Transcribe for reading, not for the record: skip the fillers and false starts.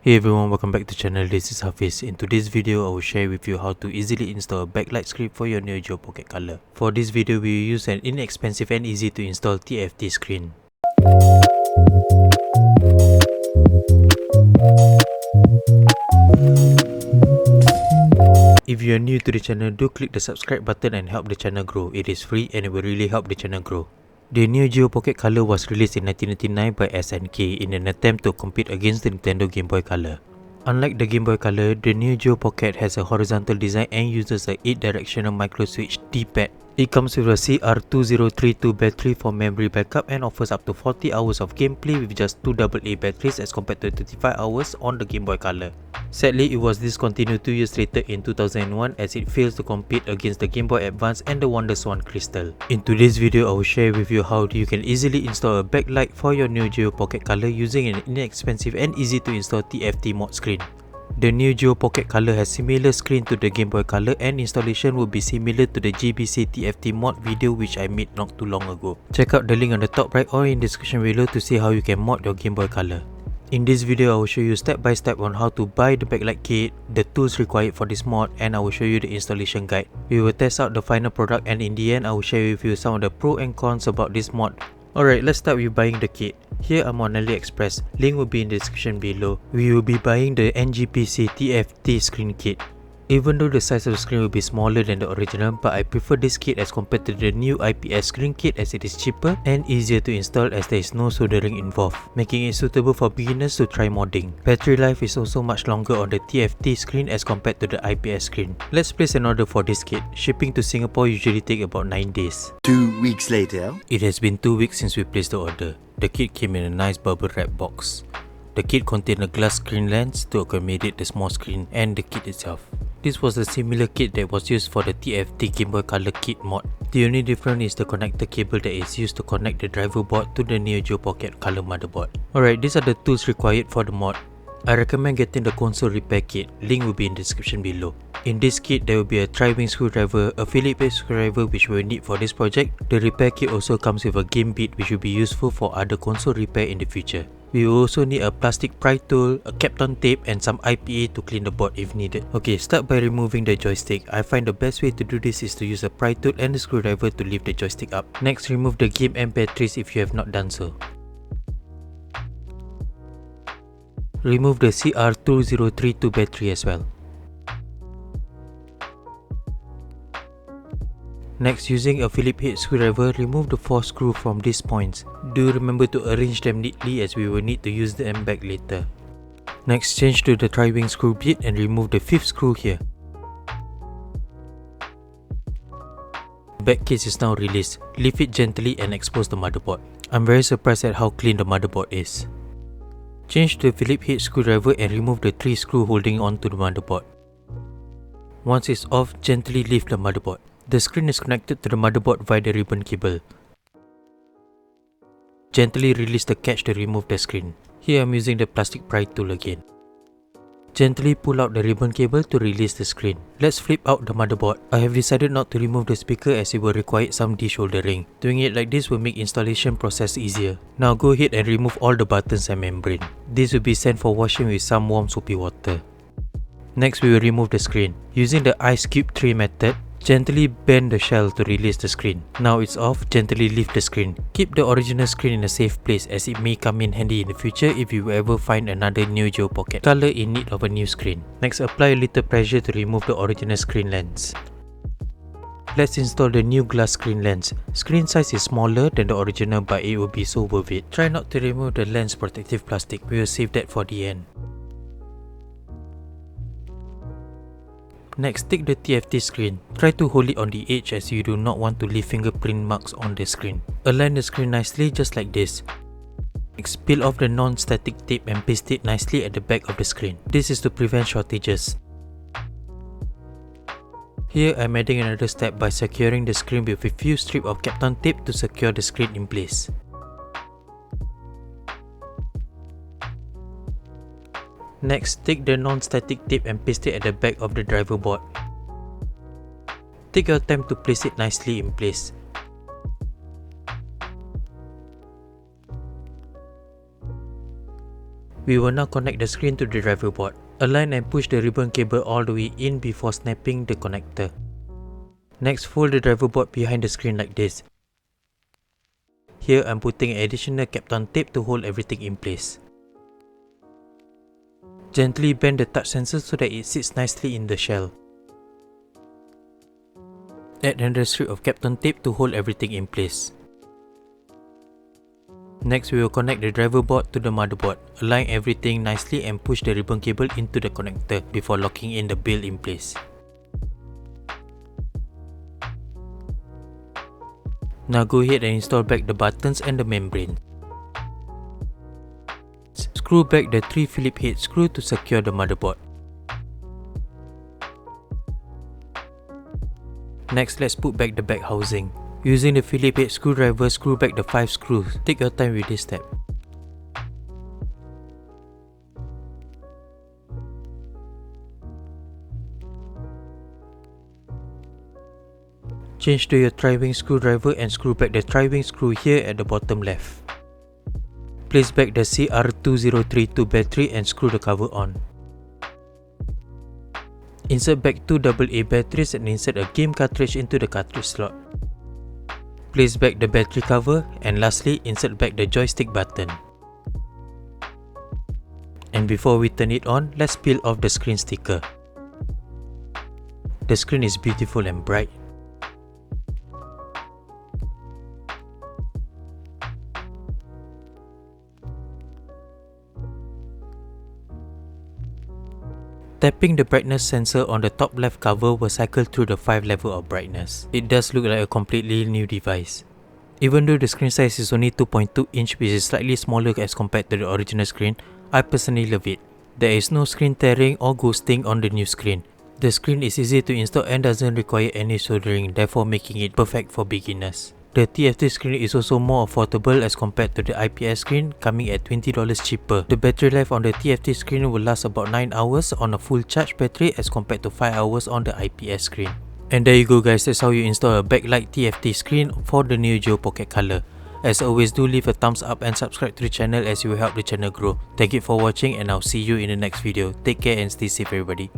Hey everyone, welcome back to the channel. This is Hafiz. In today's video, I will share with you how to easily install a backlight script for your Neo Geo Pocket Color. For this video, we will use an inexpensive and easy to install TFT screen. If you are new to the channel, do click the subscribe button and help the channel grow. It is free and it will really help the channel grow. The Neo Geo Pocket Color was released in 1999 by SNK in an attempt to compete against the Nintendo Game Boy Color. Unlike the Game Boy Color, the Neo Geo Pocket has a horizontal design and uses a 8-directional micro-switch D-pad. It comes with a CR2032 battery for memory backup and offers up to 40 hours of gameplay with just 2 AA batteries as compared to 35 hours on the Game Boy Color. Sadly, it was discontinued 2 years later in 2001 as it fails to compete against the Game Boy Advance and the Wonderswan Crystal. In today's video, I will share with you how you can easily install a backlight for your Neo Geo Pocket Color using an inexpensive and easy to install TFT Mod screen. The Neo Geo Pocket Color has similar screen to the Game Boy Color and installation will be similar to the GBC TFT Mod video which I made not too long ago. Check out the link on the top right or in the description below to see how you can mod your Game Boy Color. In this video, I will show you step by step on how to buy the backlight kit, the tools required for this mod, and I will show you the installation guide. We will test out the final product and in the end, I will share with you some of the pros and cons about this mod. Alright, let's start with buying the kit. Here I'm on AliExpress, link will be in the description below. We will be buying the NGPC TFT screen kit. Even though the size of the screen will be smaller than the original, but I prefer this kit as compared to the new IPS screen kit as it is cheaper and easier to install as there is no soldering involved, making it suitable for beginners to try modding. Battery life is also much longer on the TFT screen as compared to the IPS screen. Let's place an order for this kit. Shipping to Singapore usually take about 9 days. 2 weeks later. It has been 2 weeks since we placed the order. The kit came in a nice bubble wrap box. The kit contained a glass screen lens to accommodate the small screen and the kit itself. This was a similar kit that was used for the TFT Game Boy Color kit mod. The only difference is the connector cable that is used to connect the driver board to the Neo Geo Pocket Color motherboard. Alright, these are the tools required for the mod. I recommend getting the console repair kit, link will be in the description below. In this kit, there will be a tri-wing screwdriver, a Phillips head screwdriver which we will need for this project. The repair kit also comes with a game bit which will be useful for other console repair in the future. We will also need a plastic pry tool, a Kapton tape and some IPA to clean the board if needed. Okay, start by removing the joystick. I find the best way to do this is to use a pry tool and a screwdriver to lift the joystick up. Next, remove the game and batteries if you have not done so. Remove the CR2032 battery as well. Next, using a Phillips head screwdriver, remove the 4 screws from these points. Do remember to arrange them neatly as we will need to use them back later. Next, change to the tri-wing screw bit and remove the 5th screw here. Back case is now released. Lift it gently and expose the motherboard. I'm very surprised at how clean the motherboard is. Change to the Phillips head screwdriver and remove the 3 screws holding on to the motherboard. Once it's off, gently lift the motherboard. The screen is connected to the motherboard via the ribbon cable. Gently release the catch to remove the screen. Here I'm using the plastic pry tool again. Gently pull out the ribbon cable to release the screen. Let's flip out the motherboard. I have decided not to remove the speaker as it will require some desoldering. Doing it like this will make installation process easier. Now go ahead and remove all the buttons and membrane. This will be sent for washing with some warm soapy water. Next, we will remove the screen. Using the ice cube tray method, gently bend the shell to release the screen. Now it's off, gently lift the screen. Keep the original screen in a safe place as it may come in handy in the future if you ever find another Neo Geo Pocket Color in need of a new screen. Next, apply a little pressure to remove the original screen lens. Let's install the new glass screen lens. Screen size is smaller than the original but it will be so worth it. Try not to remove the lens protective plastic, we will save that for the end. Next, take the TFT screen. Try to hold it on the edge as you do not want to leave fingerprint marks on the screen. Align the screen nicely just like this. Next, peel off the non-static tape and paste it nicely at the back of the screen. This is to prevent shortages. Here I'm adding another step by securing the screen with a few strips of Kapton tape to secure the screen in place. Next, take the non-static tape and paste it at the back of the driver board. Take your time to place it nicely in place. We will now connect the screen to the driver board. Align and push the ribbon cable all the way in before snapping the connector. Next, fold the driver board behind the screen like this. Here I'm putting additional Kapton tape to hold everything in place. Gently bend the touch sensor so that it sits nicely in the shell. Add another strip of Kapton tape to hold everything in place. Next, we will connect the driver board to the motherboard. Align everything nicely and push the ribbon cable into the connector before locking in the build in place. Now go ahead and install back the buttons and the membrane. Screw back the 3 Phillips head screw to secure the motherboard. Next, let's put back the back housing. Using the Phillips head screwdriver, screw back the 5 screws. Take your time with this step. Change to your tri-wing screwdriver and screw back the tri-wing screw here at the bottom left. Place back the CR2032 battery and screw the cover on. Insert back 2 AA batteries and insert a game cartridge into the cartridge slot. Place back the battery cover and lastly insert back the joystick button. And before we turn it on, let's peel off the screen sticker. The screen is beautiful and bright. Tapping the brightness sensor on the top left cover will cycle through the 5 levels of brightness. It does look like a completely new device. Even though the screen size is only 2.2 inch, which is slightly smaller as compared to the original screen, I personally love it. There is no screen tearing or ghosting on the new screen. The screen is easy to install and doesn't require any soldering, therefore making it perfect for beginners. The TFT screen is also more affordable as compared to the IPS screen, coming at $20 cheaper. The battery life on the TFT screen will last about 9 hours on a full charge battery as compared to 5 hours on the IPS screen. And there you go guys, that's how you install a backlight TFT screen for the Neo Geo Pocket Color. As always, do leave a thumbs up and subscribe to the channel as you will help the channel grow. Thank you for watching and I'll see you in the next video. Take care and stay safe everybody.